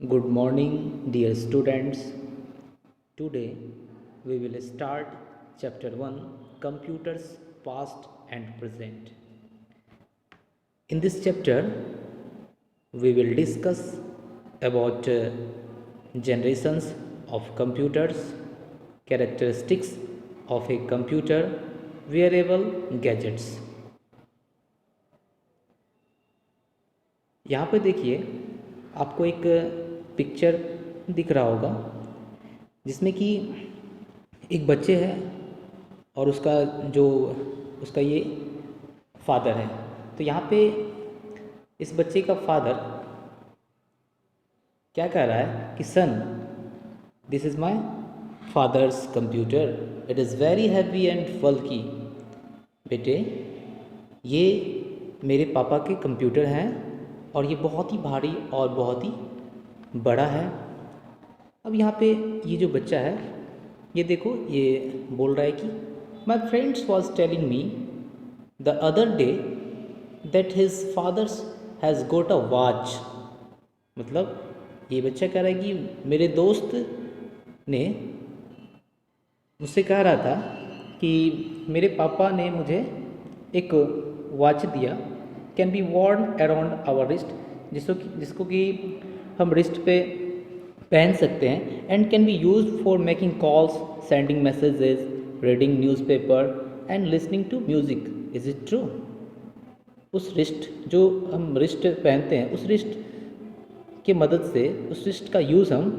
Good morning, dear students. Today we will start chapter 1 Computers Past and Present. In this chapter, we will discuss about generations of computers, characteristics of a computer, wearable gadgets. यहाँ पे देखिए आपको एक picture दिख रहा होगा जिसमें कि एक बच्चे है और उसका ये फादर है। तो यहाँ पे इस बच्चे का फादर क्या कह रहा है कि son, this is my father's computer, it is very heavy and bulky. बेटे, ये मेरे पापा के कंप्यूटर हैं और ये बहुत ही भारी और बहुत ही बड़ा है। अब यहाँ पे ये जो बच्चा है, ये देखो, ये बोल रहा है कि my friends was telling me the other day that his fathers has got a watch. मतलब ये बच्चा कह रहा है कि मेरे दोस्त ने मुझसे कह रहा था कि मेरे पापा ने मुझे एक वॉच दिया, can be worn around our wrist, जिसको कि हम रिस्ट पे पहन सकते हैं, and can be use for making calls, sending messages, reading newspaper and listening to music. Is it true? उस रिस्ट, जो हम रिस्ट पहनते हैं, उस रिस्ट की मदद से, उस रिस्ट का यूज़ हम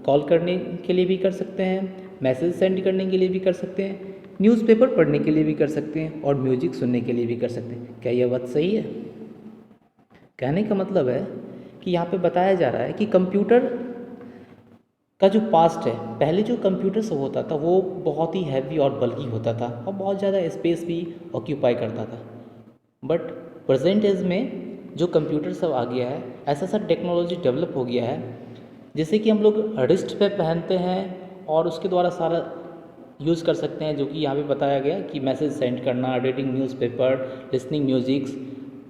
कॉल करने के लिए भी कर सकते हैं, मैसेज सेंड करने के लिए भी कर सकते हैं, न्यूज़पेपर पढ़ने के लिए भी कर सकते हैं और म्यूजिक सुनने के लिए भी कर सकते हैं। क्या यह बात सही है? कहने का मतलब है कि यहाँ पे बताया जा रहा है कि कंप्यूटर का जो पास्ट है, पहले जो कंप्यूटर सब होता था वो बहुत ही हैवी और बल्कि होता था और बहुत ज़्यादा स्पेस भी ऑक्यूपाई करता था। बट प्रेजेंट एज में जो कंप्यूटर सब आ गया है, ऐसा सा टेक्नोलॉजी डेवलप हो गया है जैसे कि हम लोग रिस्ट पे पहनते हैं और उसके द्वारा सारा यूज़ कर सकते हैं, जो कि यहाँ पे बताया गया कि मैसेज सेंड करना, रीडिंग न्यूज़पेपर, लिसनिंग म्यूजिक्स।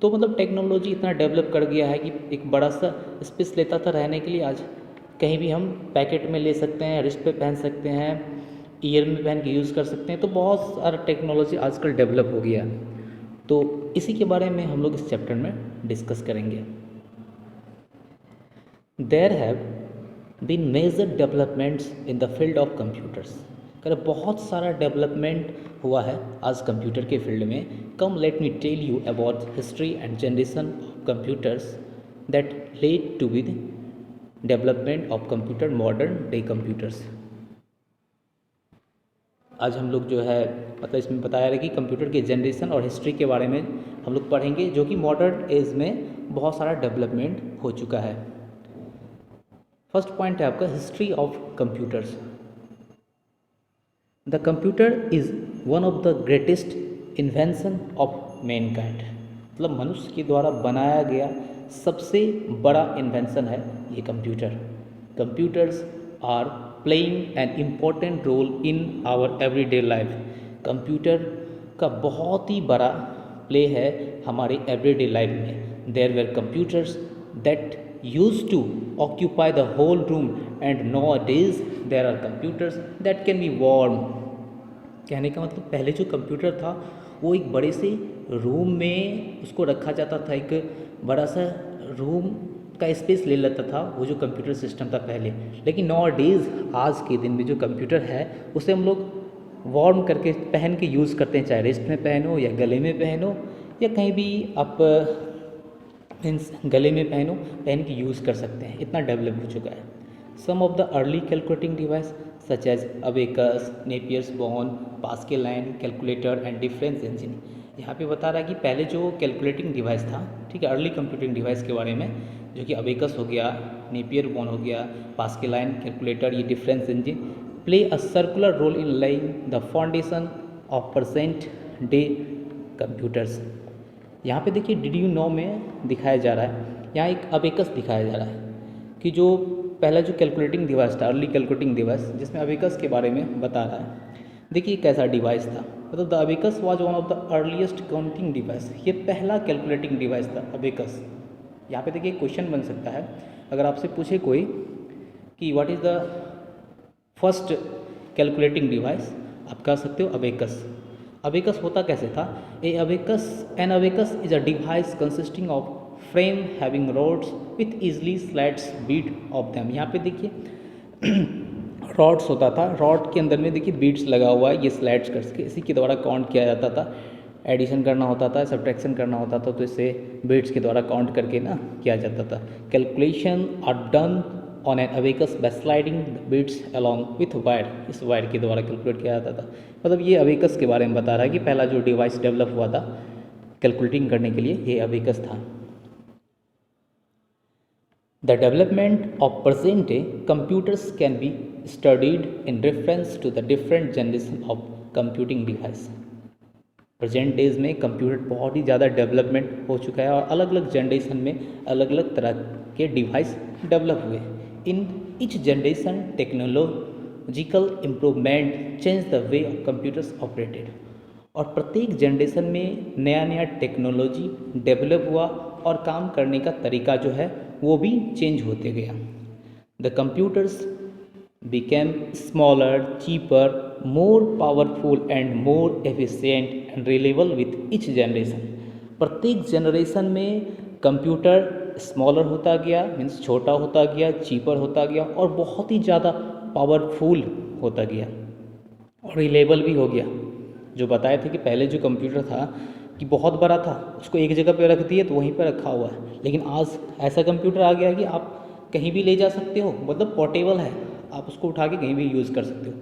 तो मतलब टेक्नोलॉजी इतना डेवलप कर गया है कि एक बड़ा सा स्पेस लेता था रहने के लिए, आज कहीं भी हम पैकेट में ले सकते हैं, रिस्ट पे पहन सकते हैं, ईयर में पहन के यूज़ कर सकते हैं। तो बहुत सारा टेक्नोलॉजी आजकल डेवलप हो गया। तो इसी के बारे में हम लोग इस चैप्टर में डिस्कस करेंगे। There have been major developments in the field of computers. कर बहुत सारा डेवलपमेंट हुआ है आज कंप्यूटर के फील्ड में। Come let me tell you about history and generation of computers that led to be development of computer, modern day computers. आज हम लोग जो है मतलब इसमें बताया रहा कि कंप्यूटर के जनरेशन और हिस्ट्री के बारे में हम लोग पढ़ेंगे, जो कि मॉडर्न एज में बहुत सारा डेवलपमेंट हो चुका है। फर्स्ट पॉइंट है आपका history of computers. The computer is one of the greatest invention of Mankind. मतलब मनुष्य के द्वारा बनाया गया सबसे बड़ा इन्वेंशन है ये computer. Computers are playing an important role in our everyday life. Computer का बहुत ही बड़ा प्ले है हमारे एवरीडे लाइफ में। There were computers that used to occupy the whole room, and nowadays there are computers that can be warm। कहने का मतलब पहले जो कंप्यूटर था वो एक बड़े से रूम में उसको रखा जाता था, एक बड़ा सा रूम का स्पेस ले लेता था वो जो कंप्यूटर सिस्टम था पहले। लेकिन nowadays आज के दिन में जो कंप्यूटर है उसे हम लोग वार्म करके पहन के यूज़ करते हैं, चाहे रिस्ट में पहनो या गले में पहनो या कहीं भी आप मीन्स गले में पहन के यूज़ कर सकते हैं। इतना डेवलप हो चुका है। Some of the early calculating device such as abacus, Napier's bone, Pascaline calculator and difference engine. यहाँ पे बता रहा है कि पहले जो कैलकुलेटिंग डिवाइस था, ठीक है, अर्ली कंप्यूटिंग डिवाइस के बारे में, जो कि अबेकस हो गया, नेपियर बोन हो गया, पास्कल लाइन कैलकुलेटर, ये difference engine play a circular role in laying the foundation of present day computers. यहाँ पे देखिए डिड यू नो में दिखाया जा रहा है, यहाँ एक अबेकस दिखाया जा रहा है कि जो पहला जो कैलकुलेटिंग डिवाइस था, अर्ली कैलकुलेटिंग डिवाइस, जिसमें अबेकस के बारे में बता रहा है। देखिए कैसा डिवाइस था, मतलब the abacus was one of the earliest counting device. ये पहला कैलकुलेटिंग डिवाइस था अबेकस। यहाँ पे देखिए क्वेश्चन बन सकता है, अगर आपसे पूछे कोई कि what is the first calculating device, आप कह सकते हो अबेकस। अबेकस होता कैसे था? An abacus is a device consisting of frame having rods with easily slides bead of them. यहाँ पे देखिए रॉड्स होता था, रॉड के अंदर में देखिए बीट्स लगा हुआ है, ये स्लाइड्स करके इसी के द्वारा काउंट किया जाता था। एडिशन करना होता था, सब्ट्रैक्शन करना होता था, तो इसे बीट्स के द्वारा काउंट करके ना किया जाता था। Calculation are done on an abacus by sliding the beads along with wire, इस वायर के द्वारा कैलकुलेट किया जाता था। मतलब ये अबेकस के बारे में बता रहा है कि पहला जो डिवाइस डेवलप हुआ था कैलकुलेटिंग करने के लिए, ये अबेकस था। The development of present day computers can be studied in reference to the different generation of computing device. Present days में कंप्यूटर बहुत ही ज़्यादा डेवलपमेंट हो चुका है और अलग अलग जनरेशन में अलग अलग तरह के डिवाइस डेवलप हुए। In each generation technological improvement change the way of computers operated. और प्रत्येक जनरेशन में नया नया टेक्नोलॉजी डेवलप हुआ और काम करने का तरीका जो है वो भी चेंज होते गया। The computers became smaller, cheaper, more powerful and more efficient and reliable with each generation। प्रत्येक जनरेशन में कंप्यूटर स्मॉलर होता गया, मीन्स छोटा होता गया, चीपर होता गया और बहुत ही ज़्यादा पावरफुल होता गया और रिलेबल भी हो गया। जो बताए थे कि पहले जो कंप्यूटर था कि बहुत बड़ा था, उसको एक जगह पे रख दिए तो वहीं पर रखा हुआ है, लेकिन आज ऐसा कंप्यूटर आ गया है कि आप कहीं भी ले जा सकते हो, मतलब पोर्टेबल है, आप उसको उठा के कहीं भी यूज़ कर सकते हो।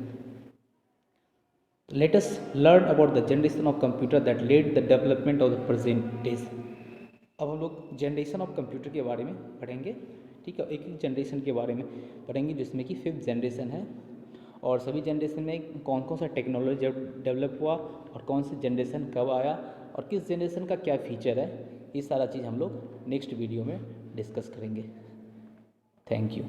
Let us learn about the generation of computer that led the development of the present days. अब हम लोग जनरेशन ऑफ कंप्यूटर के बारे में पढ़ेंगे, ठीक है। एक एक जनरेशन के बारे में पढ़ेंगे, जिसमें कि 5th जनरेशन है, और सभी जनरेशन में कौन कौन सा टेक्नोलॉजी डेवलप हुआ और कौन सी जनरेशन कब आया और किस जनरेशन का क्या फीचर है, ये सारा चीज़ हम लोग नेक्स्ट वीडियो में डिस्कस करेंगे। Thank you.